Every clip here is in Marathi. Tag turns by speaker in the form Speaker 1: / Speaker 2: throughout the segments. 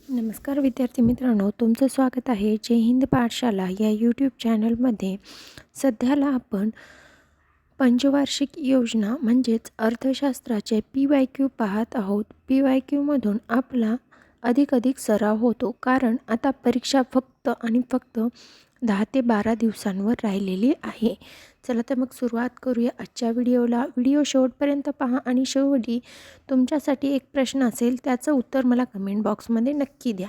Speaker 1: नमस्कार विद्यार्थी मित्रांनो, तुमचं स्वागत आहे जय हिंद पाठशाला या यूट्यूब चॅनलमध्ये. सध्याला आपण पंचवार्षिक योजना म्हणजेच अर्थशास्त्राचे PYQ पाहत आहोत. PYQमधून आपला अधिक सराव होतो, कारण आता परीक्षा फक्त आणि फक्त 10 ते 12 दिवसांवर राहिलेली आहे. चला तर मग सुरुवात करूया आजच्या व्हिडिओला. व्हिडिओ शेवटपर्यंत पहा आणि शेवटी तुमच्यासाठी एक प्रश्न असेल, त्याचं उत्तर मला कमेंट बॉक्समध्ये नक्की द्या.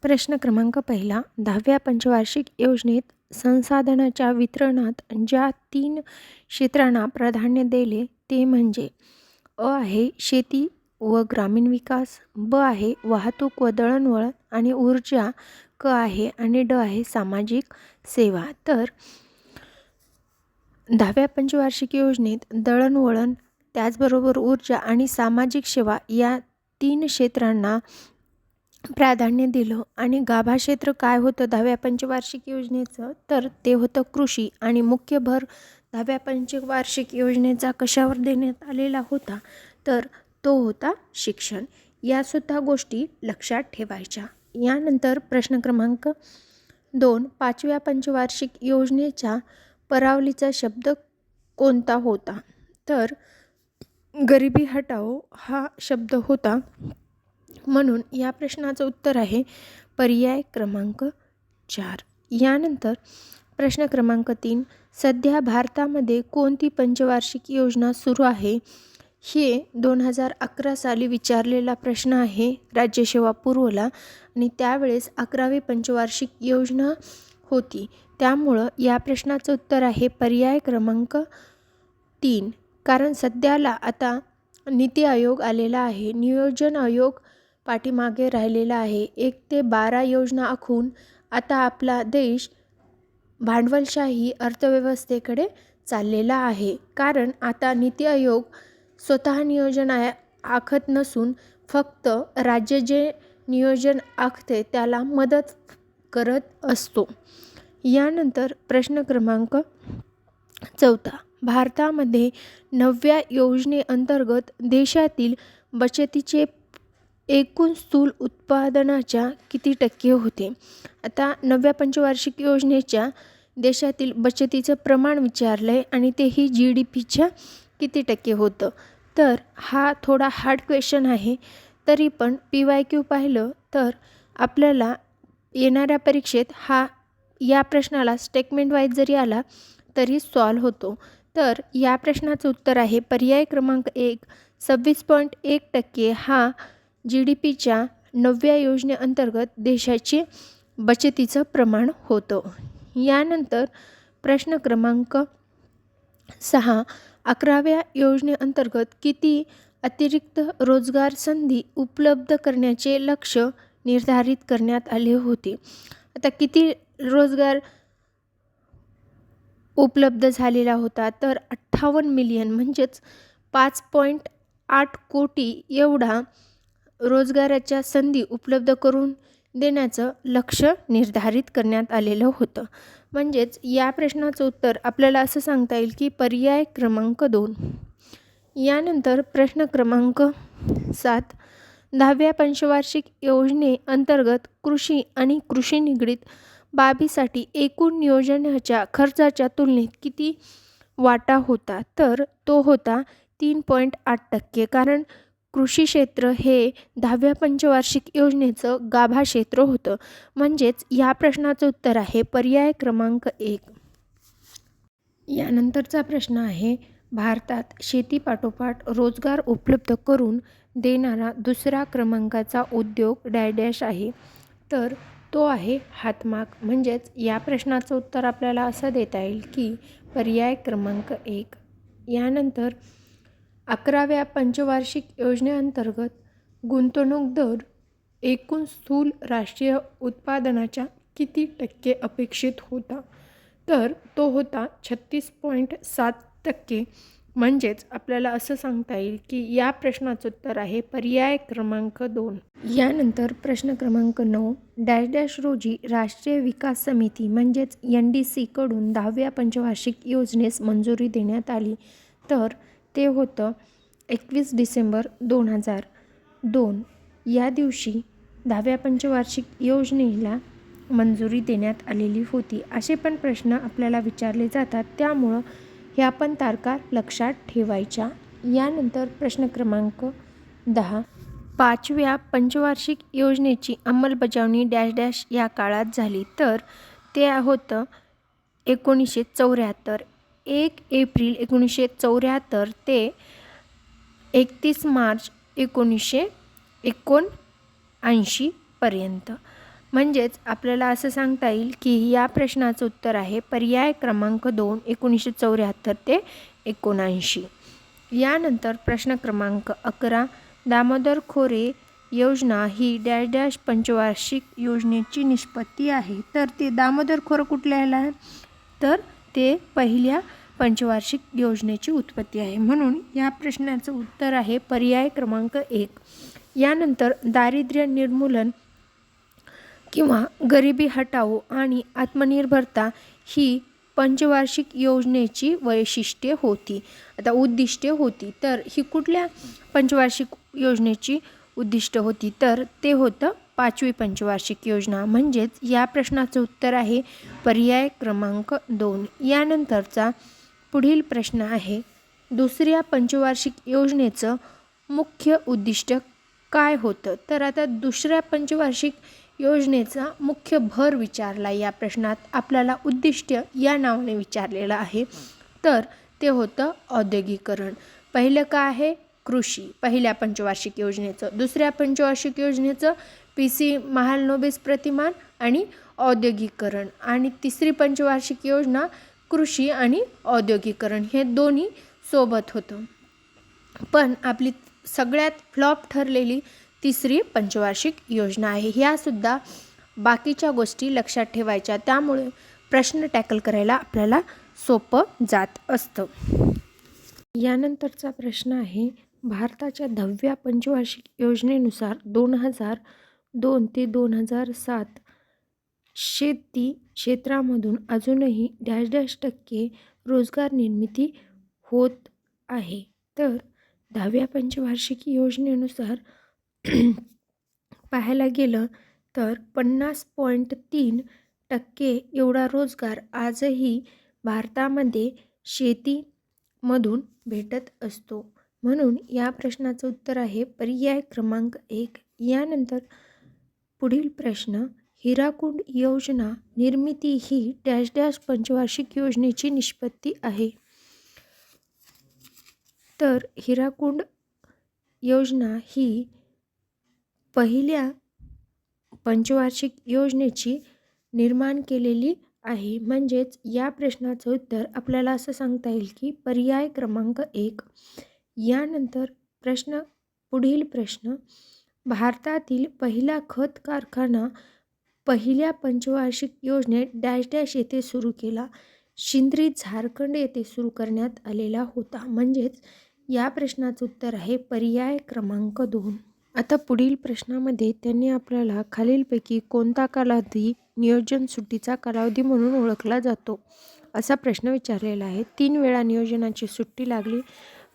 Speaker 1: प्रश्न क्रमांक पहिला, 10व्या पंचवार्षिक योजनेत संसाधनाच्या वितरणात ज्या 3 क्षेत्रांना प्राधान्य दिले ते म्हणजे अ आहे शेती व ग्रामीण विकास, ब आहे वाहतूक व दळणवळण आणि ऊर्जा, क आहे आणि ड आहे सामाजिक सेवा. तर 10व्या पंचवार्षिक योजनेत दळणवळण, त्याचबरोबर ऊर्जा आणि सामाजिक सेवा या 3 क्षेत्रांना प्राधान्य दिलं. आणि गाभा क्षेत्र काय होतं 10व्या पंचवार्षिक योजनेचं, तर ते होतं कृषी. आणि मुख्य भर 10व्या पंचवार्षिक योजनेचा कशावर देण्यात आलेला होता, तर तो होता शिक्षण. यासुद्धा गोष्टी लक्षात ठेवायच्या. यानंतर प्रश्न क्रमांक 2, 5व्या पंचवार्षिक योजनेच्या परावलीचा शब्द कोणता होता, तर गरिबी हटाओ हा शब्द होता. म्हणून या प्रश्नाचं उत्तर आहे पर्याय क्रमांक 4. यानंतर प्रश्न क्रमांक 3, सध्या भारतामध्ये कोणती पंचवार्षिक योजना सुरू आहे, हे 2011 साली विचारलेला प्रश्न आहे राज्यसेवा पूर्वला. आणि त्यावेळेस 11वी पंचवार्षिक योजना होती. त्यामुळं या प्रश्नाचं उत्तर आहे पर्याय क्रमांक 3. कारण सध्याला आता नीती आयोग आलेला आहे, नियोजन आयोग पाठीमागे राहिलेला आहे. 1 ते 12 योजना आखून आता आपला देश भांडवलशाही अर्थव्यवस्थेकडे चाललेला आहे. कारण आता नीती आयोग स्वतः नियोजन आखत नसून फक्त राज्य जे नियोजन आखते त्याला मदत करत असतो. यानंतर प्रश्न क्रमांक 4, भारतामध्ये 9व्या योजनेअंतर्गत देशातील बचतीचे एकूण स्थूल उत्पादनाच्या किती टक्के होते. आता 9व्या पंचवार्षिक योजनेच्या देशातील बचतीचं प्रमाण विचारलं आहे आणि तेही GDPच्या किती टक्के होतं. तर हा थोडा हार्ड क्वेश्चन आहे, तरी पण PYQ पाहिलं तर आपल्याला येणाऱ्या परीक्षेत या प्रश्नाला स्टेटमेंट वाईज जरी आला तरी सॉल्व्ह होतो. तर या प्रश्नाचं उत्तर आहे पर्याय क्रमांक 1, 26.1% हा GDPच्या 9व्या योजनेअंतर्गत देशाचे बचतीचं प्रमाण होतं. यानंतर प्रश्न क्रमांक 6, 11व्या योजनेअंतर्गत किती अतिरिक्त रोजगार संधी उपलब्ध करण्याचे लक्ष्य निर्धारित करण्यात आले होते. आता किती रोजगार उपलब्ध झालेला होता, तर 58 मिलियन म्हणजेच 5.8 कोटी एवढा रोजगाराच्या संधी उपलब्ध करून देण्याचं लक्ष्य निर्धारित करण्यात आलेलं होतं. म्हणजेच या प्रश्नाचं उत्तर आपल्याला असं सांगता येईल की पर्याय क्रमांक 2. यानंतर प्रश्न क्रमांक 7, 10व्या पंचवार्षिक योजनेअंतर्गत कृषी आणि कृषी निगडीत बाबीसाठी एकूण नियोजनाच्या खर्चाच्या तुलनेत किती वाटा होता, तर तो होता 3.8%. कारण कृषी क्षेत्र हे 10व्या पंचवार्षिक योजनेचं गाभा क्षेत्र होतं. म्हणजेच या प्रश्नाचं उत्तर आहे पर्याय क्रमांक 1. यानंतरचा प्रश्न आहे, भारतात शेतीपाठोपाठ रोजगार उपलब्ध करून देणारा दुसरा क्रमांकाचा उद्योग डॅश आहे, तर तो आहे हातमाग. म्हणजेच या प्रश्नाचं उत्तर आपल्याला असं देता येईल की पर्याय क्रमांक 1. यानंतर 11व्या पंचवार्षिक योजनेअंतर्गत गुंतवणूक दर एकूण स्थूल राष्ट्रीय उत्पादनाच्या किती टक्के अपेक्षित होता, तर तो होता 36.7%. म्हणजेच आपल्याला असं सांगता येईल की या प्रश्नाचं उत्तर आहे पर्याय क्रमांक 2. यानंतर प्रश्न क्रमांक 9, डॅश रोजी राष्ट्रीय विकास समिती म्हणजेच NDC कडून 10व्या पंचवार्षिक योजनेस मंजुरी देण्यात आली, तर ते होतं 21 डिसेंबर 2002. या दिवशी 10व्या पंचवार्षिक योजनेला मंजुरी देण्यात आलेली होती? असे पण प्रश्न आपल्याला विचारले जातात, त्यामुळं ह्या पण तारखा लक्षात ठेवायच्या. यानंतर प्रश्न क्रमांक 10. 5व्या पंचवार्षिक योजनेची अंमलबजावणी डॅश डॅश या काळात झाली? तर ते होतं 1974. 1 एप्रिल 1974 ते 31 मार्च 1979 पर्यंत. म्हणजेच आपल्याला असं सांगता येईल की या प्रश्नाचं उत्तर आहे पर्याय क्रमांक 2, 1974 ते 79. यानंतर प्रश्न क्रमांक 11. दामोदर खोरे योजना ही डॅश डॅश पंचवार्षिक योजनेची निष्पत्ती आहे? तर ते दामोदर खोरे कुठल्या ह्याला आहे? तर ते पहिल्या पंचवार्षिक योजनेची उत्पत्ती आहे. म्हणून या प्रश्नाचं उत्तर आहे पर्याय क्रमांक 1. यानंतर दारिद्र्य निर्मूलन किंवा गरिबी हटाओ आणि आत्मनिर्भरता ही पंचवार्षिक योजनेची वैशिष्ट्ये होती. आता उद्दिष्टे होती, तर ही कुठल्या पंचवार्षिक योजनेची उद्दिष्ट होती? तर ते होतं 5वी पंचवार्षिक योजना. म्हणजेच या प्रश्नाचं उत्तर आहे पर्याय क्रमांक 2. यानंतरचा पुढील प्रश्न आहे, दुसऱ्या पंचवार्षिक योजनेचं मुख्य उद्दिष्ट काय होतं? तर आता दुसऱ्या पंचवार्षिक योजनेचा मुख्य भर विचारला या प्रश्नात. आपल्याला उद्दिष्ट या नावाने विचारलेलं आहे. तर ते होतं औद्योगिकरण. पहिलं काय आहे? कृषी पहिल्या पंचवार्षिक योजनेचं. दुसऱ्या पंचवार्षिक योजनेचं PC महालनोबिस प्रतिमान आणि औद्योगिकरण. आणि तिसरी पंचवार्षिक योजना कृषी आणि औद्योगिकरण हे दोन्ही सोबत होतं. पण आपली सगळ्यात फ्लॉप ठरलेली तिसरी पंचवार्षिक योजना आहे. ह्यासुद्धा बाकीच्या गोष्टी लक्षात ठेवायच्या, त्यामुळे प्रश्न टॅकल करायला आपल्याला सोपं जात असतं. यानंतरचा प्रश्न आहे, भारताच्या 10व्या पंचवार्षिक योजनेनुसार 2002 ते 2007 शेती क्षेत्रामधून अजूनही डॅश डॅश टक्के रोजगार निर्मिती होत आहे? तर 10व्या पंचवार्षिक योजनेनुसार पाहायला गेलं तर 50.3% एवढा रोजगार आजही भारतामध्ये शेतीमधून भेटत असतो. म्हणून या प्रश्नाचं उत्तर आहे पर्याय क्रमांक 1. यानंतर पुढील प्रश्न, हिराकुंड योजना निर्मिती ही डॅश डॅश पंचवार्षिक योजनेची निष्पत्ती आहे? तर हिराकुंड योजना ही पहिल्या पंचवार्षिक योजनेची निर्माण केलेली आहे. म्हणजेच या प्रश्नाचं उत्तर आपल्याला असं सांगता येईल की पर्याय क्रमांक 1. यानंतर पुढील प्रश्न, भारतातील पहिला खत कारखाना पहिल्या पंचवार्षिक योजनेत डॅश डॅश येथे सुरू केला? शिंद्री झारखंड येथे सुरू करण्यात आलेला होता. म्हणजेच या प्रश्नाचं उत्तर आहे पर्याय क्रमांक 2. आता पुढील प्रश्नामध्ये त्यांनी आपल्याला खालीलपैकी कोणता कालावधी नियोजन सुट्टीचा कालावधी म्हणून ओळखला जातो असा प्रश्न विचारलेला आहे. 3 वेळा नियोजनाची सुट्टी लागली.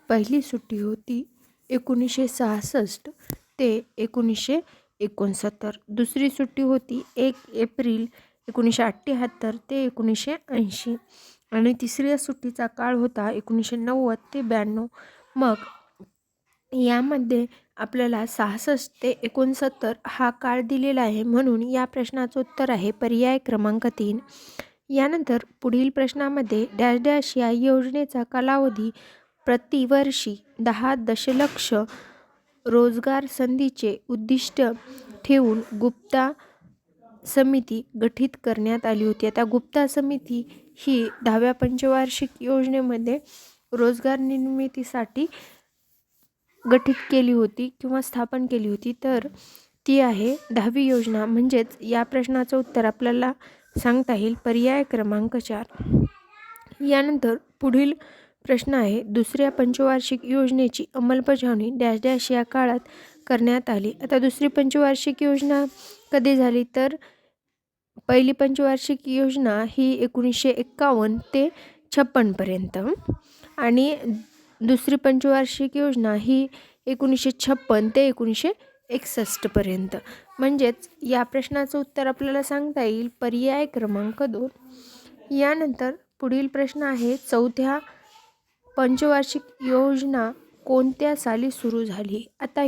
Speaker 1: पहिली सुट्टी होती 1966 ते 1969. दुसरी सुट्टी होती 1 एप्रिल 1978 ते 1980 आणि तिसऱ्या सुट्टीचा काळ होता 1990 ते 92. मग यामध्ये आपल्याला 66 ते 69 हा काळ दिलेला आहे. म्हणून या प्रश्नाचं उत्तर आहे पर्याय क्रमांक 3. यानंतर पुढील प्रश्नामध्ये डॅश डॅश या योजनेचा कालावधी प्रतिवर्षी 10 दशलक्ष रोजगार संधीचे उद्दिष्ट ठेवून गुप्ता समिती गठीत करण्यात आली होती. आता गुप्ता समिती ही 10व्या पंचवार्षिक योजनेमध्ये रोजगार निर्मितीसाठी गठीत केली होती किंवा स्थापन केली होती. तर ती आहे 10वी योजना. म्हणजेच या प्रश्नाचं उत्तर आपल्याला सांगता येईल पर्याय क्रमांक 4. यानंतर पुढील प्रश्न आहे, दुसऱ्या पंचवार्षिक योजनेची अंमलबजावणी डॅश डॅश या काळात करण्यात आली? आता दुसरी पंचवार्षिक योजना कधी झाली? तर पहिली पंचवार्षिक योजना ही 1951 ते 56 पर्यंत आणि दुसरी पंचवार्षिक योजना ही 1956 ते 61पर्यंत. म्हणजेच या प्रश्नाचं उत्तर आपल्याला सांगता येईल पर्याय क्रमांक 2. यानंतर पुढील प्रश्न आहे, चौथ्या पंचवार्षिक योजना कोणत्या साली सुरू झाली? आता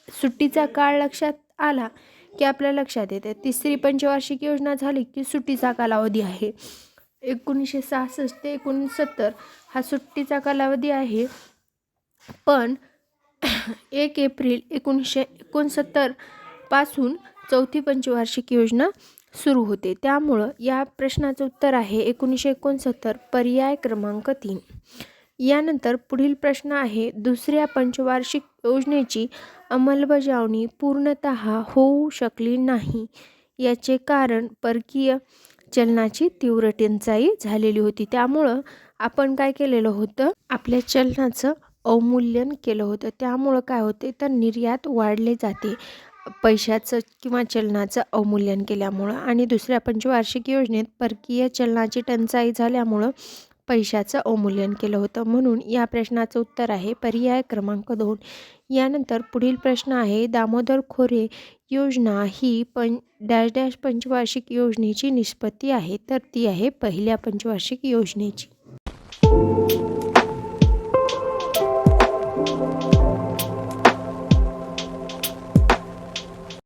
Speaker 1: सुट्टीचा काळ लक्षात आला की आपल्या लक्षात येते तिसरी पंचवार्षिक योजना झाली की सुट्टीचा कालावधी आहे. 1966 ते 1970 हा सुट्टीचा कालावधी आहे. पण 1 एप्रिल 1969 पासून चौथी पंचवार्षिक योजना सुरू होते. त्यामुळं या प्रश्नाचं उत्तर आहे 1969, पर्याय क्रमांक 3. यानंतर पुढील प्रश्न आहे, दुसऱ्या पंचवार्षिक योजनेची अंमलबजावणी पूर्णतः होऊ शकली नाही. याचे कारण परकीय चलनाची तीव्र टंचाई झालेली होती. त्यामुळं आपण काय केलेलं होतं, आपल्या चलनाचं अवमूल्यन केलं होतं. त्यामुळं काय होते तर निर्यात वाढले जाते पैशाचं किंवा चलनाचं अवमूल्यन केल्यामुळं. आणि दुसऱ्या पंचवार्षिक योजनेत परकीय चलनाची टंचाई झाल्यामुळं पैशाचं अवमूल्यन केलं होतं. म्हणून या प्रश्नाचं उत्तर आहे पर्याय क्रमांक 2. यानंतर पुढील प्रश्न आहे, दामोदर खोरे योजना ही पंचवार्षिक योजनेची निष्पत्ती आहे. तर ती आहे पहिल्या पंचवार्षिक योजनेची.